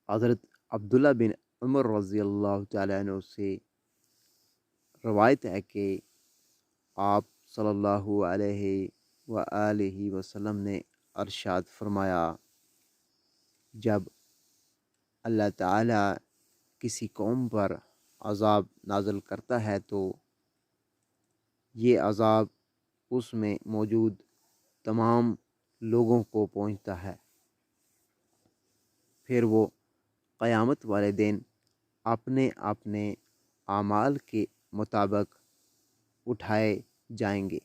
حضرت عبداللہ بن عمر رضی اللہ تعالیٰ عنہ سے روایت ہے کہ آپ صلی اللہ علیہ وآلہ وسلم نے ارشاد فرمایا، جب اللہ تعالیٰ کسی قوم پر عذاب نازل کرتا ہے تو یہ عذاب اس میں موجود تمام لوگوں کو پہنچتا ہے، پھر وہ قیامت والے دن اپنے اپنے اعمال کے مطابق اٹھائے جائیں گے۔